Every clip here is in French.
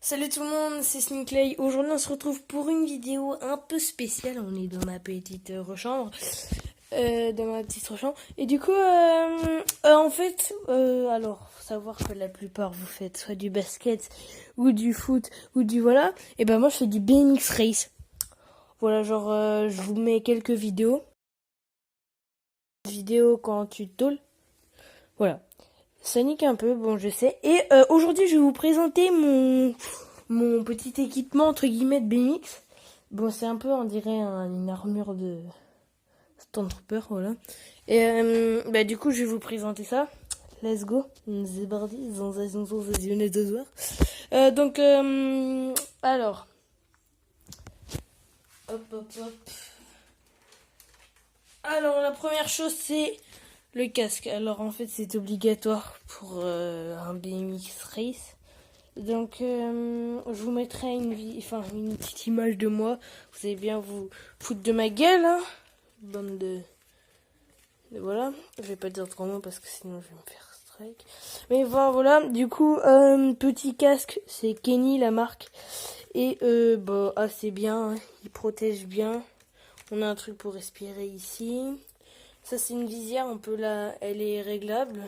Salut tout le monde, c'est Sneakley. Aujourd'hui on se retrouve pour une vidéo un peu spéciale. On est dans ma petite rechambre. Et du coup, en fait, alors, faut savoir que la plupart vous faites soit du basket, ou du foot, ou du voilà. Et ben moi je fais du BMX Race. Voilà, genre, je vous mets quelques vidéos. Vidéos quand tu tôles. Voilà. Ça nique un peu, bon je sais. Et aujourd'hui je vais vous présenter mon petit équipement entre guillemets de BMX. Bon c'est un peu on dirait une armure de Stormtrooper, voilà. Et du coup je vais vous présenter ça. Let's go. C'est parti. Donc alors. Hop hop hop. Alors la première chose c'est le casque. Alors en fait c'est obligatoire pour un BMX Race. Donc je vous mettrai une petite image de moi. Vous allez bien vous foutre de ma gueule, hein. Bande de voilà. Je vais pas dire trop mots parce que sinon je vais me faire strike. Mais voilà. Du coup petit casque, c'est Kenny la marque. Et assez bien, hein. Il protège bien. On a un truc pour respirer ici. Ça c'est une visière, elle est réglable.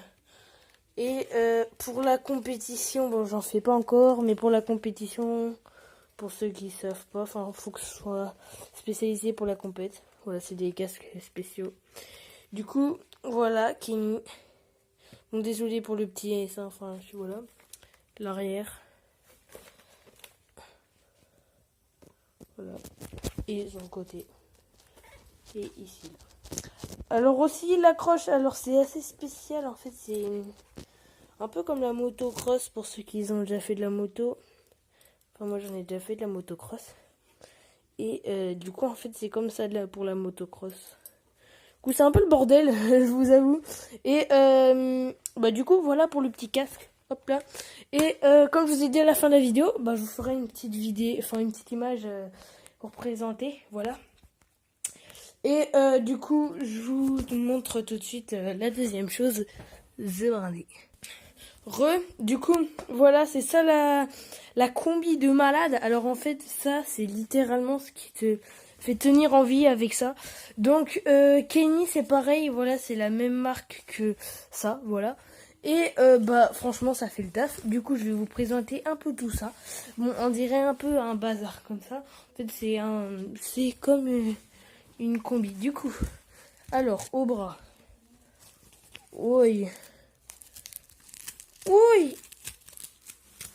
Et pour la compétition, bon j'en fais pas encore, mais pour la compétition, pour ceux qui savent pas, enfin faut que ce soit spécialisé pour la compète. Voilà, c'est des casques spéciaux. Du coup, voilà, Kenny. Donc désolé pour le petit ça, enfin voilà. L'arrière. Voilà. Et son côté. Et ici. Alors aussi l'accroche, alors c'est assez spécial en fait, c'est un peu comme la motocross pour ceux qui ont déjà fait de la moto. Enfin moi j'en ai déjà fait de la motocross. Et du coup en fait c'est comme ça pour la motocross. Du coup c'est un peu le bordel, je vous avoue. Et du coup voilà pour le petit casque. Hop là. Et comme je vous ai dit à la fin de la vidéo, je vous ferai une petite vidéo, enfin une petite image pour présenter. Voilà. Et du coup je vous montre tout de suite la deuxième chose. The Brandy. Du coup, voilà, c'est ça la combi de malade. Alors en fait, ça, c'est littéralement ce qui te fait tenir en vie avec ça. Donc, Kenny, c'est pareil, voilà, c'est la même marque que ça, voilà. Et franchement, ça fait le taf. Du coup, je vais vous présenter un peu tout ça. Bon, on dirait un peu un bazar comme ça. En fait, c'est comme une combi. Du coup, alors, au bras. Oui. Oui.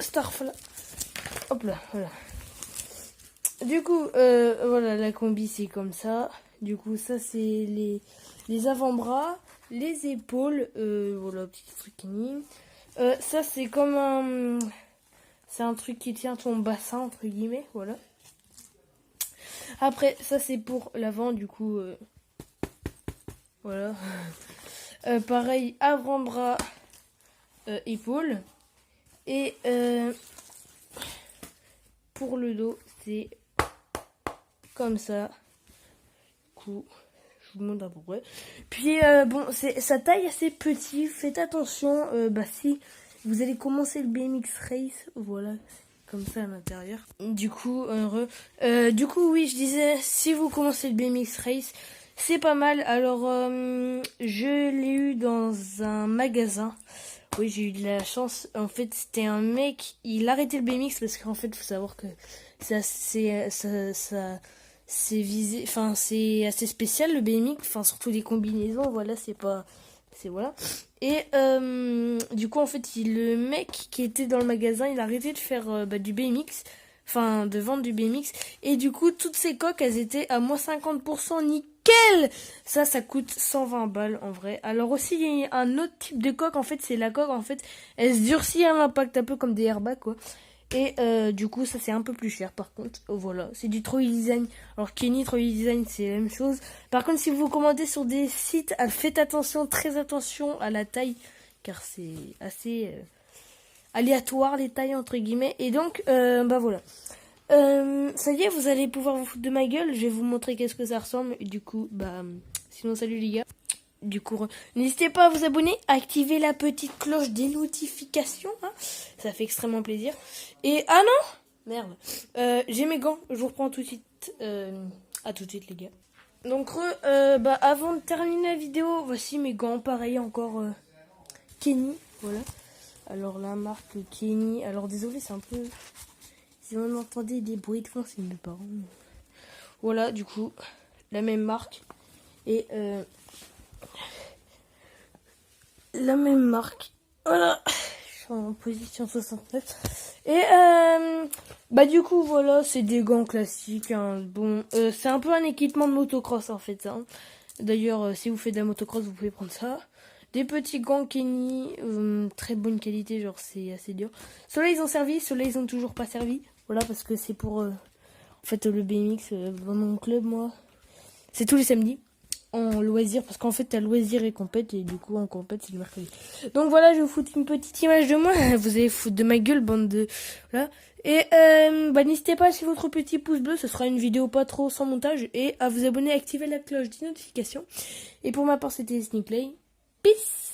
Starfla. Hop là, voilà. Du coup, voilà, la combi c'est comme ça. Du coup, ça c'est les avant-bras, les épaules, voilà, petit truc mini. Ça c'est comme c'est un truc qui tient ton bassin entre guillemets, voilà. Après, ça c'est pour l'avant, du coup, voilà. Pareil, avant-bras, épaules. Et pour le dos, c'est comme ça. Du coup, je vous montre à peu près. Puis sa taille assez petit. Faites attention. Si vous allez commencer le BMX Race, voilà, comme ça à l'intérieur. Du coup, oui, je disais, si vous commencez le BMX Race, c'est pas mal. Alors, je l'ai eu dans un magasin. Oui, j'ai eu de la chance. En fait, c'était un mec, il arrêtait le BMX parce qu'en fait, il faut savoir que c'est visé, enfin, c'est assez spécial le BMX, enfin, surtout les combinaisons, voilà, c'est voilà. Et du coup, en fait, le mec qui était dans le magasin, il a arrêté de faire du BMX, enfin, de vendre du BMX. Et du coup, toutes ces coques, elles étaient à moins 50%, nickel! Ça coûte 120 balles en vrai. Alors aussi, il y a un autre type de coque, en fait, c'est la coque, en fait, elle se durcit à l'impact, un peu comme des airbags, quoi. Et du coup, ça c'est un peu plus cher par contre. Voilà, c'est du Troy Design. Alors Kenny, Troy Design, c'est la même chose. Par contre, si vous commandez sur des sites, faites attention, très attention à la taille, car c'est assez aléatoire les tailles entre guillemets. Et donc, voilà. Ça y est, vous allez pouvoir vous foutre de ma gueule. Je vais vous montrer qu'est-ce que ça ressemble. Et du coup, sinon salut les gars. Du coup, n'hésitez pas à vous abonner, à activer la petite cloche des notifications. Hein. Ça fait extrêmement plaisir. Et, ah non! Merde. J'ai mes gants. Je vous reprends tout de suite. À tout de suite, les gars. Donc, avant de terminer la vidéo, voici mes gants. Pareil, encore Kenny. Voilà. Alors, la marque Kenny. Alors, désolé, c'est un peu... Si vous entendez des bruits de fond, c'est mes parents. Voilà, du coup, la même marque. Et la même marque. Voilà. Je suis en position 69. Et du coup, voilà, c'est des gants classiques. Hein. Bon, c'est un peu un équipement de motocross en fait. Hein. D'ailleurs, si vous faites de la motocross, vous pouvez prendre ça. Des petits gants Kenny, très bonne qualité, genre c'est assez dur. Ceux-là, ils ont servi, ceux-là, ils ont toujours pas servi. Voilà, parce que c'est pour, en fait, le BMX, dans mon club, moi. C'est tous les samedis, en loisir, parce qu'en fait, t'as loisir et compète, et du coup, en compète, c'est le mercredi. Donc voilà, je vais vous foutre une petite image de moi. Vous allez foutre de ma gueule, bande de... Voilà. Et n'hésitez pas à lâcher votre petit pouce bleu, ce sera une vidéo pas trop sans montage, et à vous abonner, à activer la cloche des notifications. Et pour ma part, c'était Sneakley. Peace!